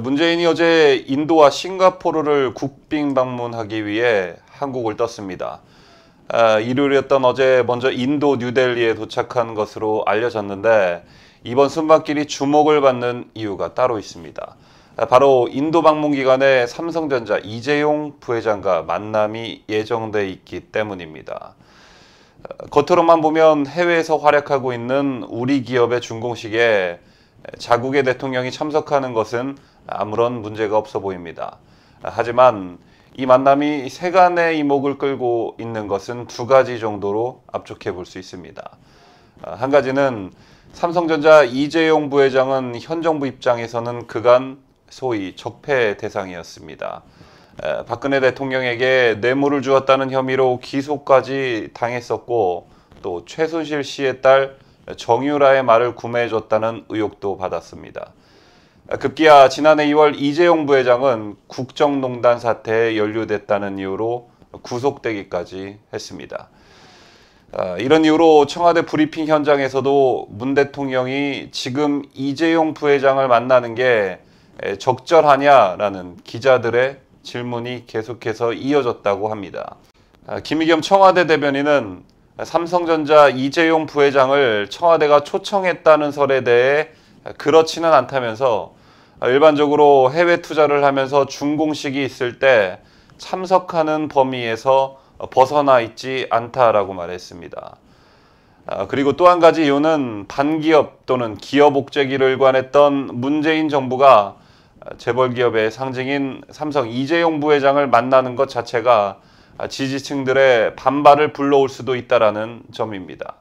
문재인이 어제 인도와 싱가포르를 국빈 방문하기 위해 한국을 떴습니다. 일요일이었던 어제 먼저 인도 뉴델리에 도착한 것으로 알려졌는데 이번 순방길이 주목을 받는 이유가 따로 있습니다. 바로 인도 방문 기간에 삼성전자 이재용 부회장과 만남이 예정돼 있기 때문입니다. 겉으로만 보면 해외에서 활약하고 있는 우리 기업의 준공식에 자국의 대통령이 참석하는 것은 아무런 문제가 없어 보입니다. 하지만 이 만남이 세간의 이목을 끌고 있는 것은 두 가지 정도로 압축해 볼 수 있습니다. 한 가지는 삼성전자 이재용 부회장은 현 정부 입장에서는 그간 소위 적폐 대상이었습니다. 박근혜 대통령에게 뇌물을 주었다는 혐의로 기소까지 당했었고 또 최순실 씨의 딸 정유라의 말을 구매해줬다는 의혹도 받았습니다. 급기야 지난해 2월 이재용 부회장은 국정농단 사태에 연루됐다는 이유로 구속되기까지 했습니다. 이런 이유로 청와대 브리핑 현장에서도 문 대통령이 지금 이재용 부회장을 만나는 게 적절하냐라는 기자들의 질문이 계속해서 이어졌다고 합니다. 김의겸 청와대 대변인은 삼성전자 이재용 부회장을 청와대가 초청했다는 설에 대해 그렇지는 않다면서 일반적으로 해외 투자를 하면서 준공식이 있을 때 참석하는 범위에서 벗어나 있지 않다라고 말했습니다. 그리고 또 한 가지 이유는 반기업 또는 기업 옥죄기를 일관했던 문재인 정부가 재벌 기업의 상징인 삼성 이재용 부회장을 만나는 것 자체가 지지층들의 반발을 불러올 수도 있다는 점입니다.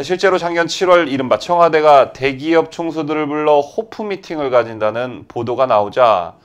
실제로 작년 7월 이른바 청와대가 대기업 총수들을 불러 호프 미팅을 가진다는 보도가 나오자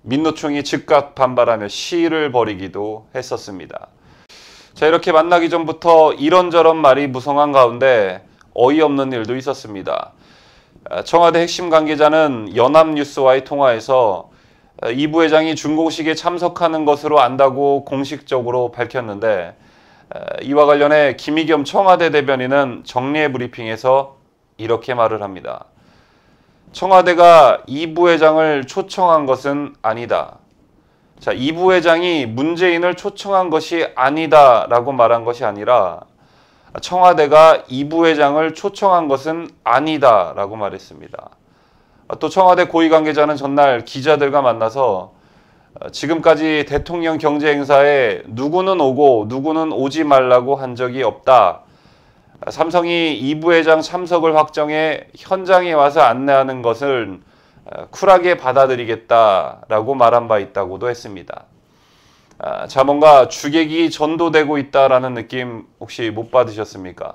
민노총이 즉각 반발하며 시위를 벌이기도 했었습니다. 자, 이렇게 만나기 전부터 이런저런 말이 무성한 가운데 어이없는 일도 있었습니다. 청와대 핵심 관계자는 연합뉴스와의 통화에서 이 부회장이 준공식에 참석하는 것으로 안다고 공식적으로 밝혔는데 이와 관련해 김의겸 청와대 대변인은 정례 브리핑에서 이렇게 말을 합니다. 청와대가 이 부회장을 초청한 것은 아니다. 자, 이 부회장이 문재인을 초청한 것이 아니다라고 말한 것이 아니라 청와대가 이 부회장을 초청한 것은 아니다라고 말했습니다. 또 청와대 고위 관계자는 전날 기자들과 만나서 지금까지 대통령 경제 행사에 누구는 오고 누구는 오지 말라고 한 적이 없다. 삼성이 이 부회장 참석을 확정해 현장에 와서 안내하는 것을 쿨하게 받아들이겠다라고 말한 바 있다고도 했습니다. 자, 뭔가 주객이 전도되고 있다라는 느낌 혹시 못 받으셨습니까?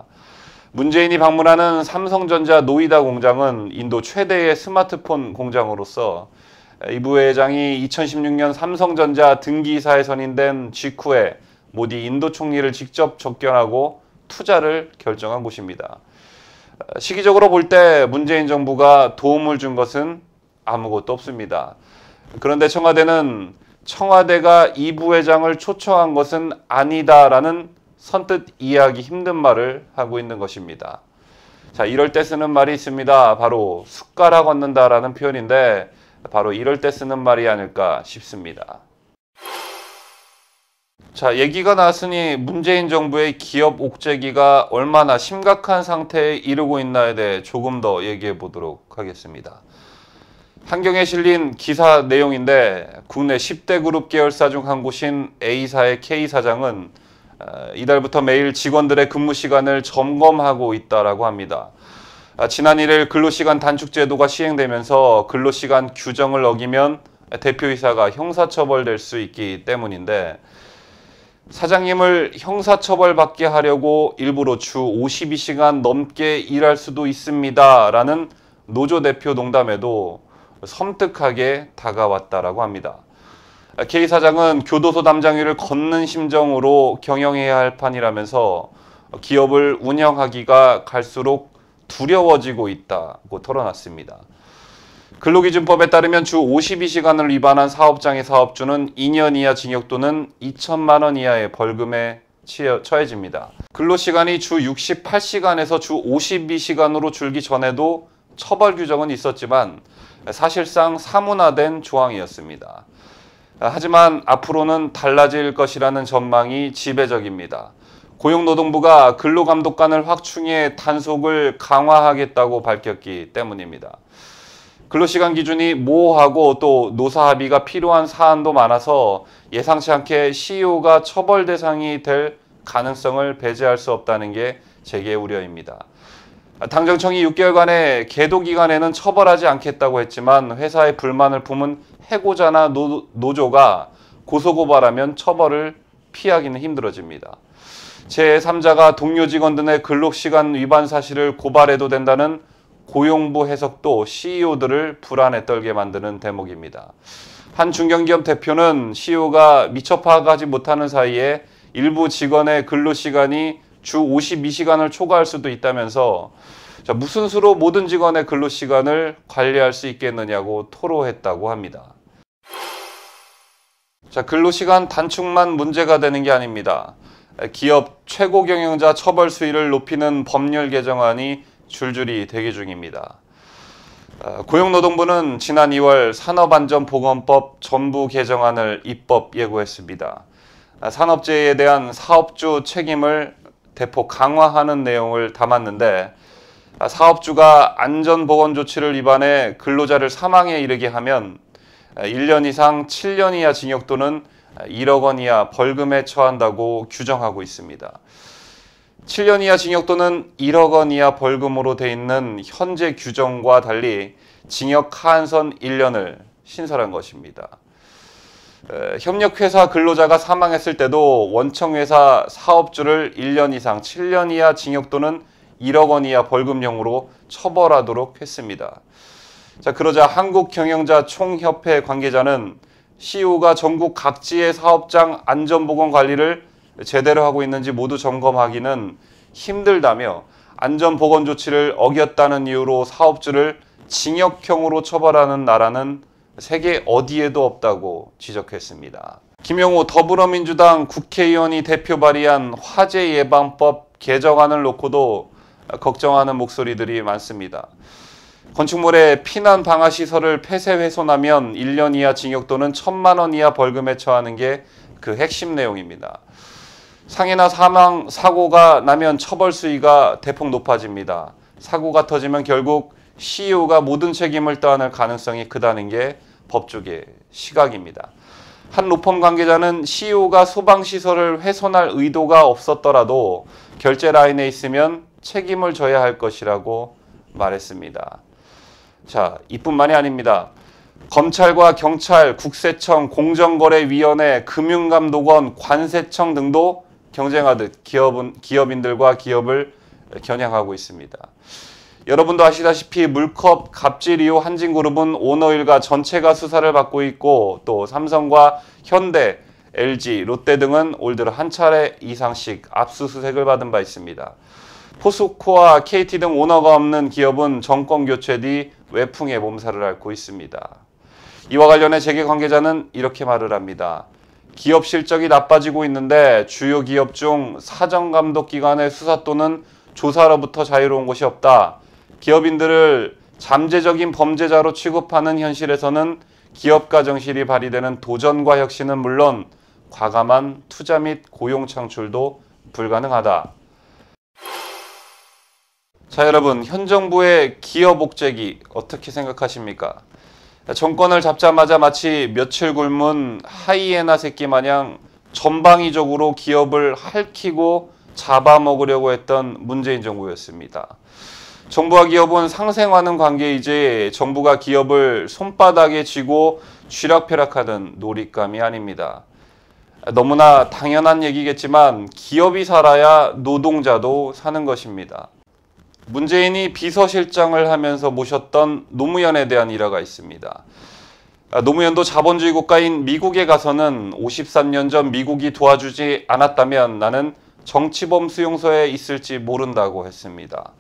문재인이 방문하는 삼성전자 노이다 공장은 인도 최대의 스마트폰 공장으로서 이 부회장이 2016년 삼성전자 등기사에 선임된 직후에 모디 인도 총리를 직접 접견하고 투자를 결정한 곳입니다. 시기적으로 볼 때 문재인 정부가 도움을 준 것은 아무것도 없습니다. 그런데 청와대는 청와대가 이 부회장을 초청한 것은 아니다라는 선뜻 이해하기 힘든 말을 하고 있는 것입니다. 자, 이럴 때 쓰는 말이 있습니다. 바로 숟가락 얹는다라는 표현인데 바로 이럴 때 쓰는 말이 아닐까 싶습니다. 자, 얘기가 나왔으니 문재인 정부의 기업 옥죄기가 얼마나 심각한 상태에 이르고 있나에 대해 조금 더 얘기해 보도록 하겠습니다. 한경에 실린 기사 내용인데 국내 10대 그룹 계열사 중 한 곳인 A사의 K사장은 이달부터 매일 직원들의 근무 시간을 점검하고 있다라고 합니다. 지난 1일 근로시간 단축 제도가 시행되면서 근로시간 규정을 어기면 대표이사가 형사처벌될 수 있기 때문인데 사장님을 형사처벌받게 하려고 일부러 주 52시간 넘게 일할 수도 있습니다. 라는 노조 대표 농담에도 섬뜩하게 다가왔다라고 합니다. K사장은 교도소 담장위를 걷는 심정으로 경영해야 할 판이라면서 기업을 운영하기가 갈수록 두려워지고 있다고 털어놨습니다. 근로기준법에 따르면 주 52시간을 위반한 사업장의 사업주는 2년 이하 징역 또는 2천만 원 이하의 벌금에 처해집니다. 근로시간이 주 68시간에서 주 52시간으로 줄기 전에도 처벌 규정은 있었지만 사실상 사문화된 조항이었습니다. 하지만 앞으로는 달라질 것이라는 전망이 지배적입니다. 고용노동부가 근로감독관을 확충해 단속을 강화하겠다고 밝혔기 때문입니다. 근로시간 기준이 모호하고 또 노사 합의가 필요한 사안도 많아서 예상치 않게 CEO가 처벌 대상이 될 가능성을 배제할 수 없다는 게 제게 우려입니다. 당정청이 6개월간의 계도 기간에는 처벌하지 않겠다고 했지만 회사의 불만을 품은 해고자나 노조가 고소고발하면 처벌을 피하기는 힘들어집니다. 제3자가 동료 직원들의 근로시간 위반 사실을 고발해도 된다는 고용부 해석도 CEO들을 불안에 떨게 만드는 대목입니다. 한 중견기업 대표는 CEO가 미처 파악하지 못하는 사이에 일부 직원의 근로시간이 주 52시간을 초과할 수도 있다면서 무슨 수로 모든 직원의 근로시간을 관리할 수 있겠느냐고 토로했다고 합니다. 근로시간 단축만 문제가 되는 게 아닙니다. 기업 최고 경영자 처벌 수위를 높이는 법률 개정안이 줄줄이 대기 중입니다. 고용노동부는 지난 2월 산업안전보건법 전부 개정안을 입법 예고했습니다. 산업재해에 대한 사업주 책임을 대폭 강화하는 내용을 담았는데 사업주가 안전보건 조치를 위반해 근로자를 사망에 이르게 하면 1년 이상 7년 이하 징역 또는 1억 원 이하 벌금에 처한다고 규정하고 있습니다. 7년 이하 징역 또는 1억 원 이하 벌금으로 돼 있는 현재 규정과 달리 징역 하한선 1년을 신설한 것입니다. 협력회사 근로자가 사망했을 때도 원청회사 사업주를 1년 이상 7년 이하 징역 또는 1억 원 이하 벌금형으로 처벌하도록 했습니다. 그러자 한국경영자총협회 관계자는 CEO가 전국 각지의 사업장 안전보건 관리를 제대로 하고 있는지 모두 점검하기는 힘들다며 안전보건 조치를 어겼다는 이유로 사업주를 징역형으로 처벌하는 나라는 세계 어디에도 없다고 지적했습니다. 김영호 더불어민주당 국회의원이 대표 발의한 화재 예방법 개정안을 놓고도 걱정하는 목소리들이 많습니다. 건축물의 피난 방화 시설을 폐쇄 훼손하면 1년 이하 징역 또는 1,000만 원 이하 벌금에 처하는 게 그 핵심 내용입니다. 상해나 사망, 사고가 나면 처벌 수위가 대폭 높아집니다. 사고가 터지면 결국 CEO가 모든 책임을 떠안을 가능성이 크다는 게 법조계 시각입니다. 한 로펌 관계자는 CEO가 소방시설을 훼손할 의도가 없었더라도 결제 라인에 있으면 책임을 져야 할 것이라고 말했습니다. 이뿐만이 아닙니다. 검찰과 경찰, 국세청, 공정거래위원회, 금융감독원, 관세청 등도 경쟁하듯 기업인들과 기업을 겨냥하고 있습니다. 여러분도 아시다시피 물컵 갑질 이후 한진그룹은 오너일가 전체가 수사를 받고 있고 또 삼성과 현대, LG, 롯데 등은 올 들어 한 차례 이상씩 압수수색을 받은 바 있습니다. 포스코와 KT 등 오너가 없는 기업은 정권 교체 뒤 외풍의 몸살을 앓고 있습니다. 이와 관련해 재계 관계자는 이렇게 말을 합니다. 기업 실적이 나빠지고 있는데 주요 기업 중 사정감독기관의 수사 또는 조사로부터 자유로운 곳이 없다. 기업인들을 잠재적인 범죄자로 취급하는 현실에서는 기업가 정신이 발휘되는 도전과 혁신은 물론 과감한 투자 및 고용 창출도 불가능하다. 여러분, 현 정부의 기업 옥죄기 어떻게 생각하십니까? 정권을 잡자마자 마치 며칠 굶은 하이에나 새끼 마냥 전방위적으로 기업을 핥히고 잡아먹으려고 했던 문재인 정부였습니다. 정부와 기업은 상생하는 관계이지 정부가 기업을 손바닥에 쥐고 쥐락펴락하는 놀잇감이 아닙니다. 너무나 당연한 얘기겠지만 기업이 살아야 노동자도 사는 것입니다. 문재인이 비서실장을 하면서 모셨던 노무현에 대한 일화가 있습니다. 노무현도 자본주의 국가인 미국에 가서는 53년 전 미국이 도와주지 않았다면 나는 정치범 수용소에 있을지 모른다고 했습니다.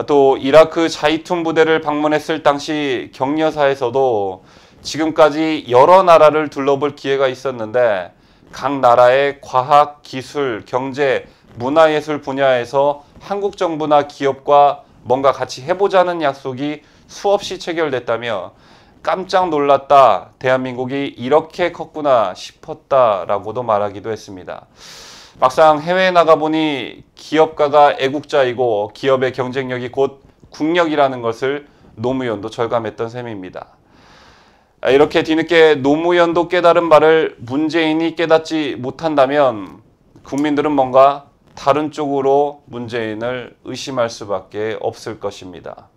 또 이라크 자이툰 부대를 방문했을 당시 격려사에서도 지금까지 여러 나라를 둘러볼 기회가 있었는데 각 나라의 과학, 기술, 경제, 문화예술 분야에서 한국 정부나 기업과 뭔가 같이 해보자는 약속이 수없이 체결됐다며 깜짝 놀랐다. 대한민국이 이렇게 컸구나 싶었다라고도 말하기도 했습니다. 막상 해외에 나가보니 기업가가 애국자이고 기업의 경쟁력이 곧 국력이라는 것을 노무현도 절감했던 셈입니다. 이렇게 뒤늦게 노무현도 깨달은 말을 문재인이 깨닫지 못한다면 국민들은 뭔가 다른 쪽으로 문재인을 의심할 수밖에 없을 것입니다.